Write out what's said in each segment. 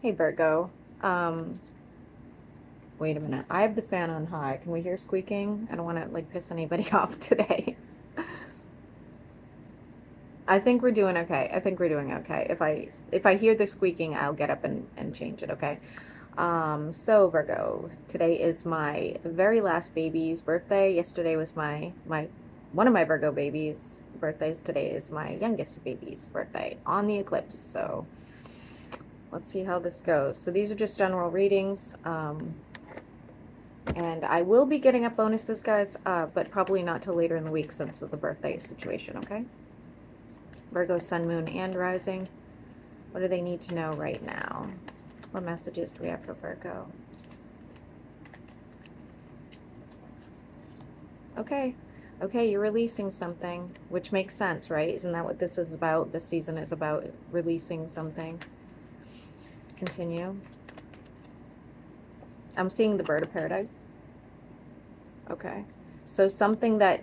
Hey Virgo. Um, Wait a minute. I have the fan on high. Can we hear squeaking? I don't want to like piss anybody off today. I think we're doing okay. I think we're doing okay. If I hear the squeaking, I'll get up and change it, okay? So Virgo, today is my very last baby's birthday. Yesterday was my one of my Virgo babies' birthdays. Today is my youngest baby's birthday on the eclipse. So let's see how this goes. So these are just general readings. And I will be getting up bonuses, guys, but probably not till later in the week since of the birthday situation, okay? Virgo, sun, moon, and rising. What do they need to know right now? What messages do we have for Virgo? Okay. Okay, you're releasing something, which makes sense, right? Isn't that what this is about? This season is about releasing something. Continue. I'm seeing the bird of paradise. Okay. So something that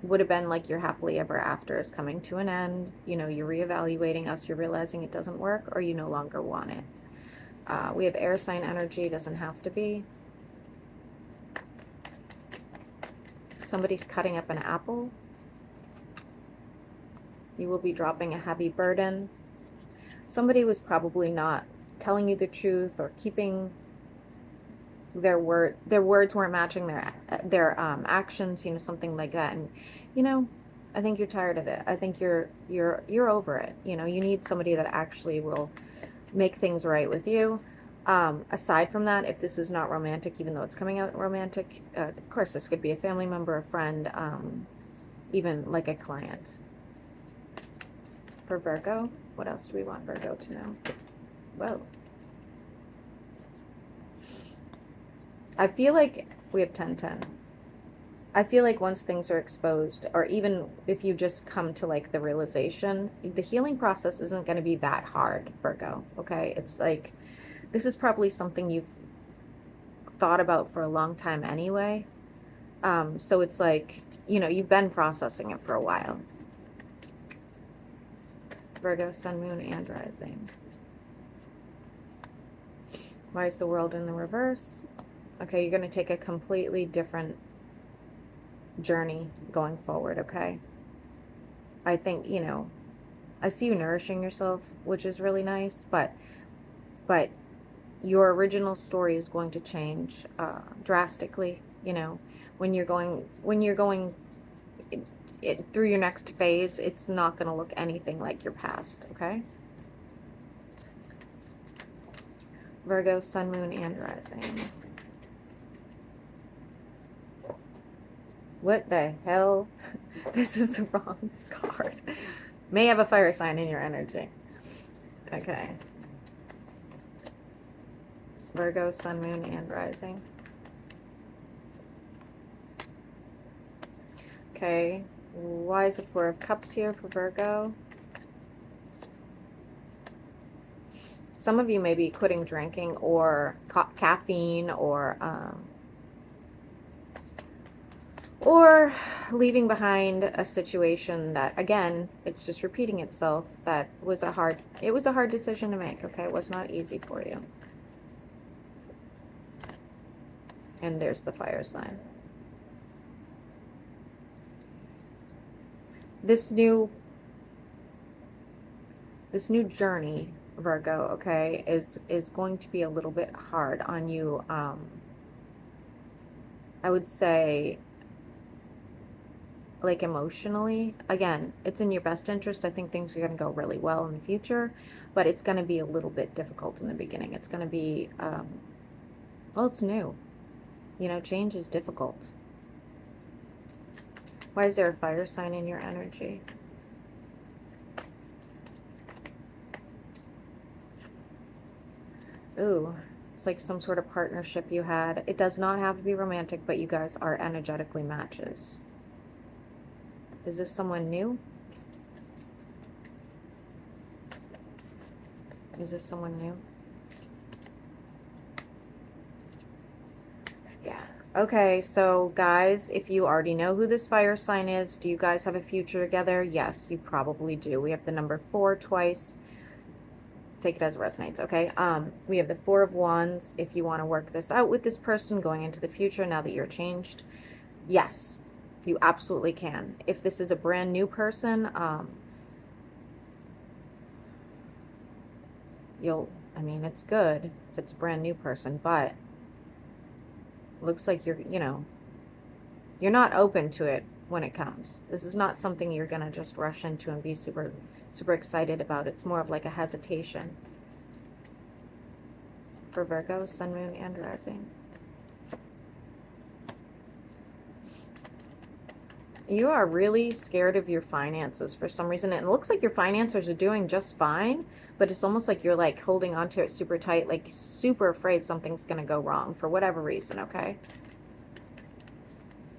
would have been like your happily ever after is coming to an end. You know, you're reevaluating us, you're realizing it doesn't work, or you no longer want it. We have air sign energy, doesn't have to be. Somebody's cutting up an apple. You will be dropping a heavy burden. Somebody was probably not telling you the truth or keeping their words weren't matching their actions, you know, something like that. And you know, I think you're tired of it. I think you're over it. You know, you need somebody that actually will make things right with you. Aside from that, if this is not romantic, even though it's coming out romantic, of course this could be a family member, a friend, even like a client. For Virgo, what else do we want Virgo to know? Whoa. I feel like we have 10-10. I feel like once things are exposed, or even if you just come to like the realization, the healing process isn't going to be that hard, Virgo, okay? It's like, this is probably something you've thought about for a long time anyway. So it's like, you know, you've been processing it for a while. Virgo, sun, moon, and rising. Why is the world in the reverse? Okay, you're going to take a completely different journey going forward, okay? I think, you know, I see you nourishing yourself, which is really nice, but your original story is going to change drastically, you know, when you're going through your next phase. It's not going to look anything like your past, okay? Virgo, sun, moon, and rising. What the hell? This is the wrong card. May have a fire sign in your energy. Okay. Virgo, sun, moon, and rising. Okay. Why is the Four of Cups here for Virgo? Some of you may be quitting drinking or caffeine or leaving behind a situation that, again, it's just repeating itself. That was a hard decision to make, okay? It was not easy for you. And there's the fire sign. This new journey, Virgo, okay, is going to be a little bit hard on you. I would say, like, emotionally. Again, it's in your best interest. I think things are going to go really well in the future, but it's going to be a little bit difficult in the beginning. It's going to be, well, it's new. You know, change is difficult. Why is there a fire sign in your energy? Ooh, it's like some sort of partnership you had. It does not have to be romantic, but you guys are energetically matches. Is this someone new? Is this someone new? Yeah. Okay, so guys, if you already know who this fire sign is, do you guys have a future together? Yes, you probably do. We have the number 4 twice. Take it as it resonates, okay? We have the Four of Wands. If you want to work this out with this person going into the future now that you're changed, yes, you absolutely can. If this is a brand new person, I mean, it's good if it's a brand new person, but looks like you're not open to it when it comes. This is not something you're going to just rush into and be super, super excited about. It's more of like a hesitation. For Virgo, Sun, Moon, and Rising. You are really scared of your finances for some reason. And it looks like your finances are doing just fine, but it's almost like you're like holding on to it super tight, like super afraid something's going to go wrong for whatever reason, okay?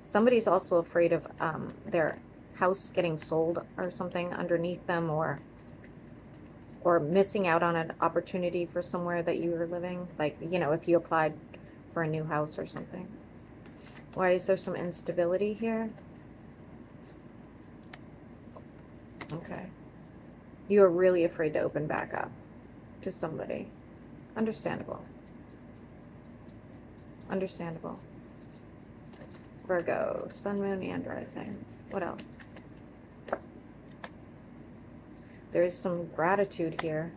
Somebody's also afraid of their house getting sold or something underneath them, or missing out on an opportunity for somewhere that you were living. Like, if you applied for a new house or something. Why is there some instability here? Okay. You are really afraid to open back up to somebody. Understandable. Understandable. Virgo, Sun, Moon, and Rising. What else? There is some gratitude here.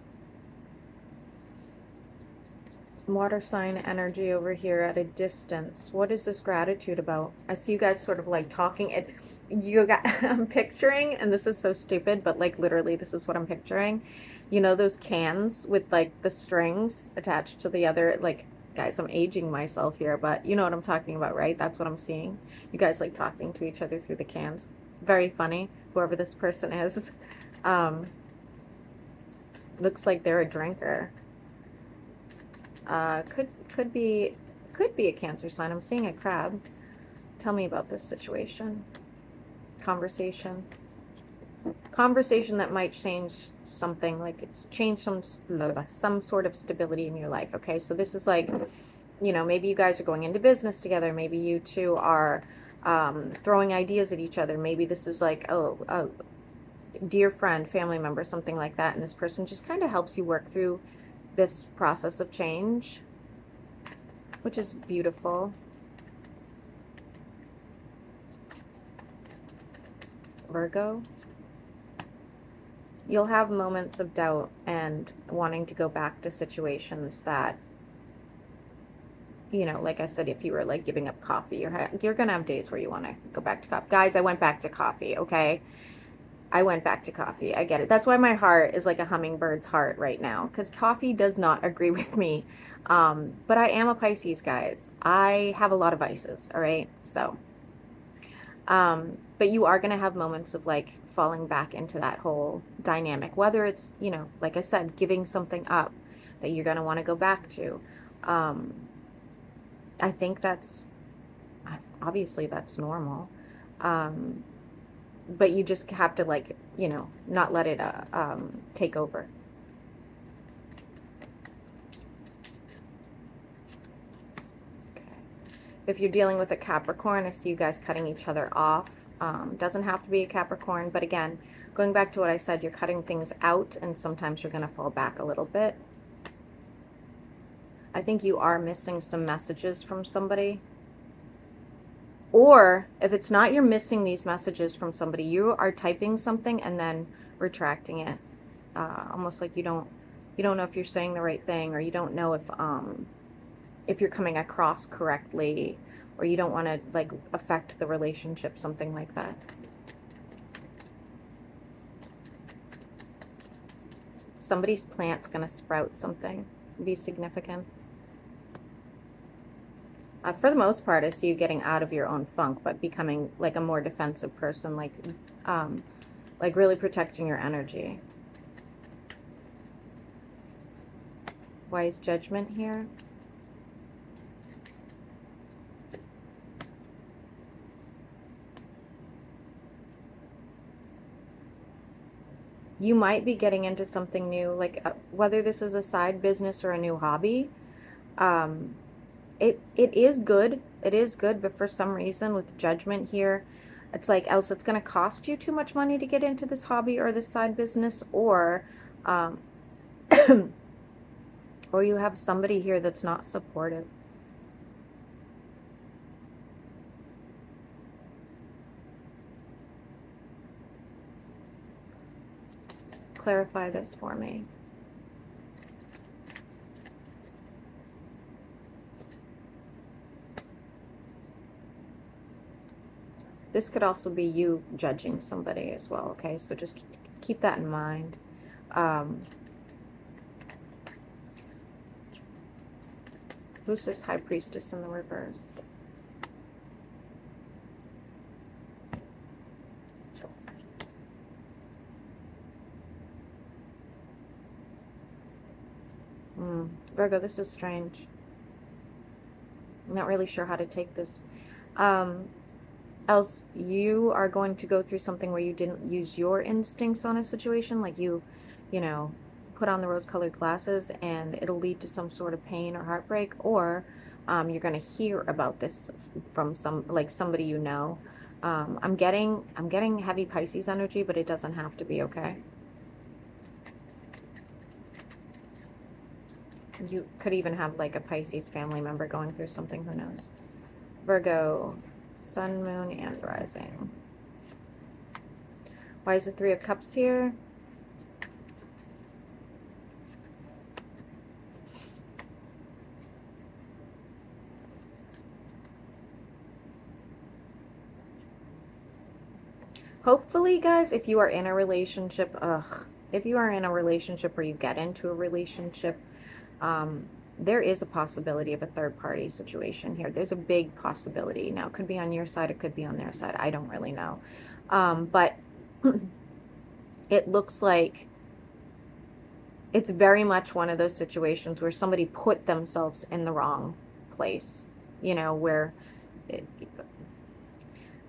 Water sign energy over here at a distance. What is this gratitude about? I see you guys sort of like talking. I'm picturing, and this is so stupid, but like literally this is what I'm picturing. You know those cans with like the strings attached to the other, like, guys, I'm aging myself here, but you know what I'm talking about, right? That's what I'm seeing. You guys like talking to each other through the cans. Very funny, whoever this person is. Looks like they're a drinker. Could be a Cancer sign. I'm seeing a crab. Tell me about this situation. Conversation that might change something, like it's changed some sort of stability in your life. Okay, so this is like, maybe you guys are going into business together. Maybe you two are throwing ideas at each other. Maybe this is like a dear friend, family member, something like that, and this person just kind of helps you work through this process of change, which is beautiful. Virgo, you'll have moments of doubt and wanting to go back to situations that, like I said, if you were like giving up coffee, you're gonna have days where you want to go back to coffee. Guys, I went back to coffee, okay? I went back to coffee. I get it. That's why my heart is like a hummingbird's heart right now, because coffee does not agree with me. But I am a Pisces, guys. I have a lot of vices, all right? So, but you are going to have moments of like falling back into that whole dynamic, whether it's, like I said, giving something up that you're going to want to go back to. I think obviously that's normal. But you just have to, like, not let it take over. Okay. If you're dealing with a Capricorn, I see you guys cutting each other off. Doesn't have to be a Capricorn, but again, going back to what I said, you're cutting things out, and sometimes you're going to fall back a little bit. I think you are missing some messages from somebody. Or if it's not, you're missing these messages from somebody, you are typing something and then retracting it. Almost like you don't know if you're saying the right thing, or you don't know if you're coming across correctly, or you don't want to like affect the relationship, something like that. Somebody's plant's going to sprout something, be significant. For the most part, I see you getting out of your own funk, but becoming like a more defensive person, like really protecting your energy. Why is Judgment here? You might be getting into something new, like whether this is a side business or a new hobby. It is good. It is good, but for some reason with Judgment here, it's like, else it's going to cost you too much money to get into this hobby or this side business, or Or you have somebody here that's not supportive. Clarify this for me. This could also be you judging somebody as well, okay? So just keep that in mind. Who's this High Priestess in the reverse? Virgo, this is strange. I'm not really sure how to take this. Else, you are going to go through something where you didn't use your instincts on a situation, like you know, put on the rose-colored glasses, and it'll lead to some sort of pain or heartbreak, or you're going to hear about this from somebody you know. I'm getting heavy Pisces energy, but it doesn't have to be, okay? You could even have like a Pisces family member going through something, who knows? Virgo, sun, moon, and rising. Why is the Three of Cups here? Hopefully, guys, if you are in a relationship, if you are in a relationship or you get into a relationship, there is a possibility of a third party situation here. There's a big possibility. Now, it could be on your side, it could be on their side. I don't really know. But it looks like it's very much one of those situations where somebody put themselves in the wrong place, you know, where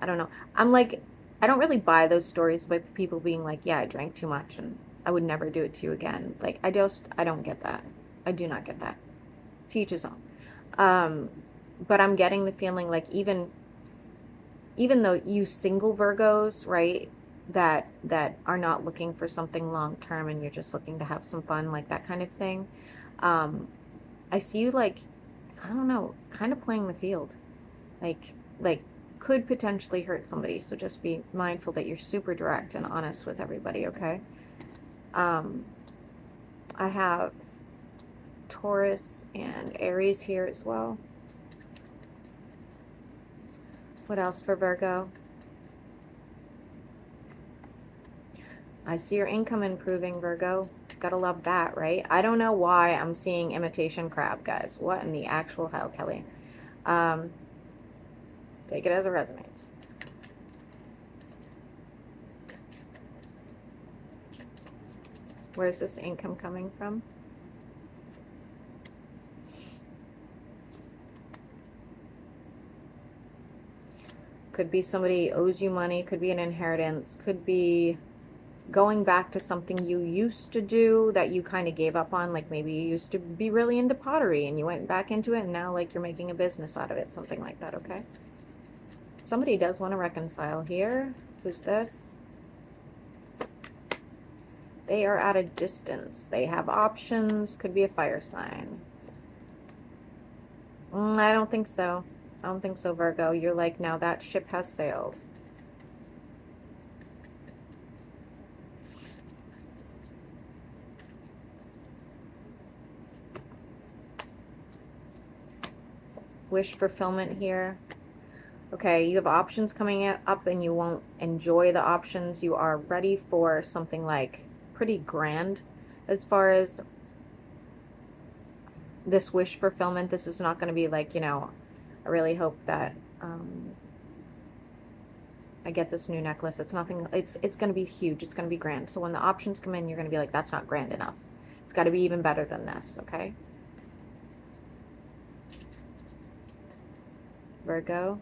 I don't know. I'm like, I don't really buy those stories by people being like, yeah, I drank too much and I would never do it to you again. Like, I don't get that. I do not get that. To each his own. But I'm getting the feeling like even though you single Virgos, right, that are not looking for something long term and you're just looking to have some fun, like that kind of thing, I see you like, I don't know, kind of playing the field, like could potentially hurt somebody. So just be mindful that you're super direct and honest with everybody, okay? I have Taurus and Aries here as well. What else for Virgo? I see your income improving, Virgo. Gotta love that, right? I don't know why I'm seeing imitation crab, guys. What in the actual hell, Kelly? Take it as it resonates. Where's this income coming from? Could be somebody owes you money, could be an inheritance, could be going back to something you used to do that you kind of gave up on. Like maybe you used to be really into pottery and you went back into it and now like you're making a business out of it, something like that, okay? Somebody does want to reconcile here. Who's this? They are at a distance. They have options. Could be a fire sign. I don't think so. I don't think so, Virgo. You're like, now that ship has sailed. Wish fulfillment here. Okay, you have options coming up and you won't enjoy the options. You are ready for something like pretty grand as far as this wish fulfillment. This is not going to be like, you know, I really hope that I get this new necklace. It's nothing, it's going to be huge. It's going to be grand. So when the options come in, you're going to be like, that's not grand enough. It's got to be even better than this, okay? Virgo.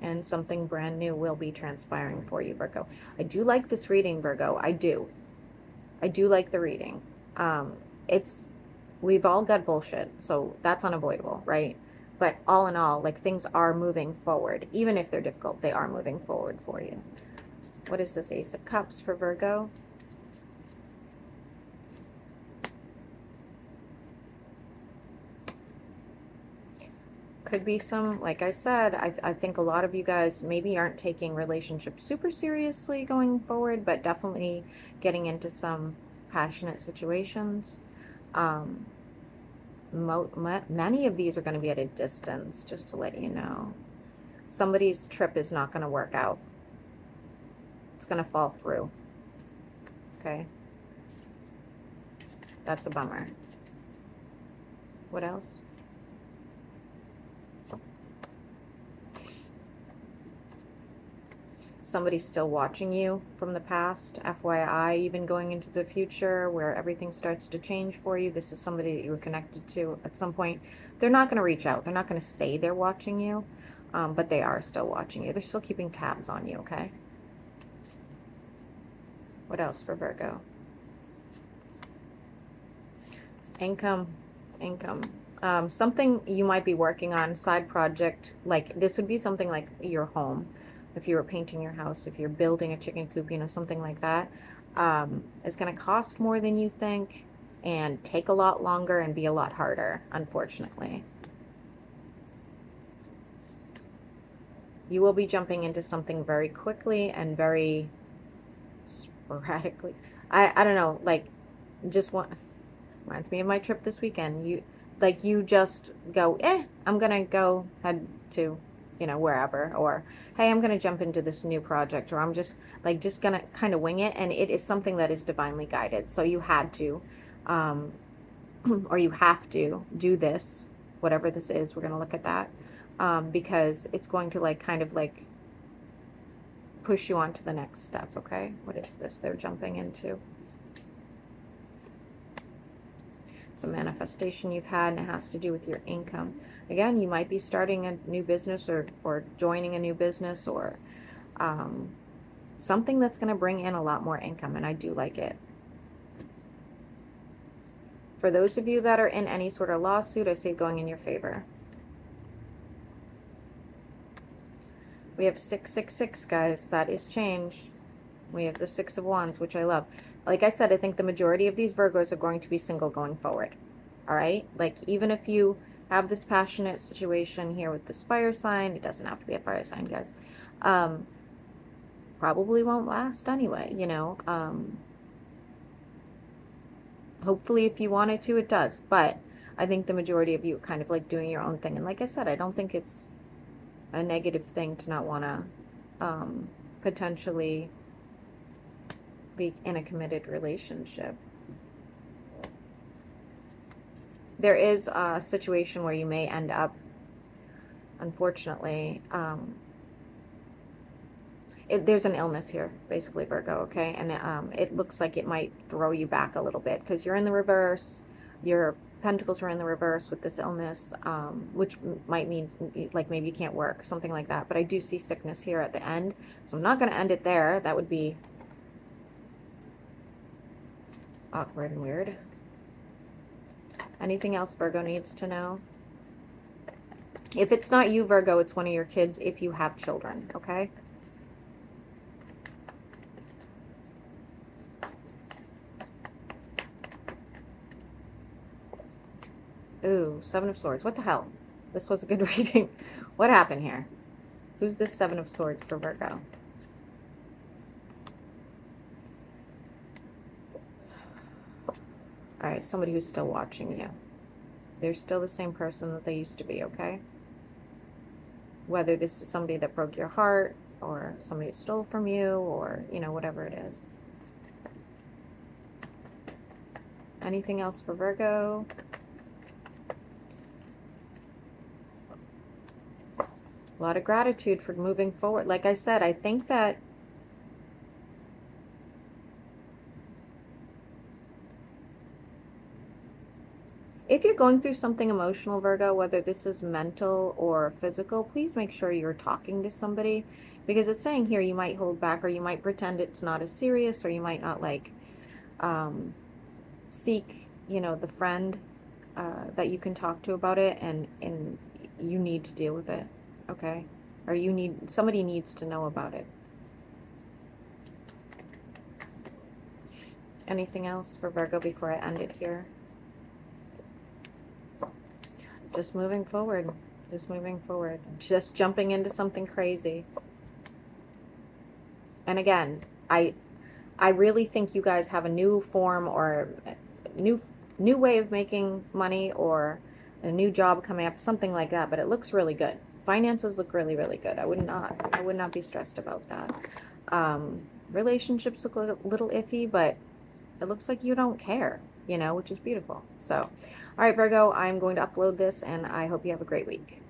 And something brand new will be transpiring for you, Virgo. I do like this reading, Virgo. I do like the reading. We've all got bullshit, so that's unavoidable, right? But all in all, like things are moving forward. Even if they're difficult, they are moving forward for you. What is this Ace of Cups for Virgo? could be some, like I said, I think a lot of you guys maybe aren't taking relationships super seriously going forward, but definitely getting into some passionate situations. Um, many of these are going to be at a distance, just to let you know. Somebody's trip is not going to work out. It's going to fall through. Okay? That's a bummer. What else? Somebody's still watching you from the past, FYI, even going into the future where everything starts to change for you. This is somebody that you were connected to at some point. They're not going to reach out. They're not going to say they're watching you, but they are still watching you. They're still keeping tabs on you, okay? What else for Virgo? Income. Something you might be working on, side project, like this would be something like your home. If you were painting your house, if you're building a chicken coop, something like that. It's going to cost more than you think and take a lot longer and be a lot harder, unfortunately. You will be jumping into something very quickly and very sporadically. I don't know, like just want reminds me of my trip this weekend. You just go, I'm gonna go head to, wherever, or hey, I'm gonna jump into this new project, or I'm just gonna kind of wing it, and it is something that is divinely guided. So you had to, um, or you have to do this, whatever this is. We're gonna look at that, because it's going to kind of push you on to the next step. Okay, what is this they're jumping into? It's a manifestation you've had, and it has to do with your income. Again, you might be starting a new business, or joining a new business, or something that's going to bring in a lot more income, and I do like it. For those of you that are in any sort of lawsuit, I say going in your favor. We have 666, guys. That is change. We have the Six of Wands, which I love. Like I said, I think the majority of these Virgos are going to be single going forward. All right? Like, even if you have this passionate situation here with this fire sign, it doesn't have to be a fire sign, guys. Probably won't last anyway, hopefully, if you wanted to, it does. But I think the majority of you are kind of doing your own thing. And like I said, I don't think it's a negative thing to not want to potentially be in a committed relationship. There is a situation where you may end up, unfortunately, there's an illness here, basically, Virgo, okay? And it looks like it might throw you back a little bit because you're in the reverse. Your pentacles are in the reverse with this illness, which might mean maybe you can't work, something like that. But I do see sickness here at the end. So I'm not going to end it there. That would be awkward and weird. Anything else Virgo needs to know? If it's not you, Virgo, it's one of your kids if you have children, okay? Ooh, Seven of Swords. What the hell? This was a good reading. What happened here? Who's this Seven of Swords for Virgo? All right, somebody who's still watching you. They're still the same person that they used to be, okay? Whether this is somebody that broke your heart, or somebody stole from you, or, whatever it is. Anything else for Virgo? A lot of gratitude for moving forward. Like I said, I think that if you're going through something emotional, Virgo, whether this is mental or physical, please make sure you're talking to somebody, because it's saying here you might hold back, or you might pretend it's not as serious, or you might not seek, the friend that you can talk to about it, and you need to deal with it, okay? Or somebody needs to know about it. Anything else for Virgo before I end it here? Just moving forward. Just moving forward. Just jumping into something crazy. And again, I really think you guys have a new form or new new way of making money or a new job coming up, something like that, but it looks really good. Finances look really, really good. I would not be stressed about that. Relationships look a little iffy, but it looks like you don't care, you know, which is beautiful. So, all right, Virgo, I'm going to upload this and I hope you have a great week.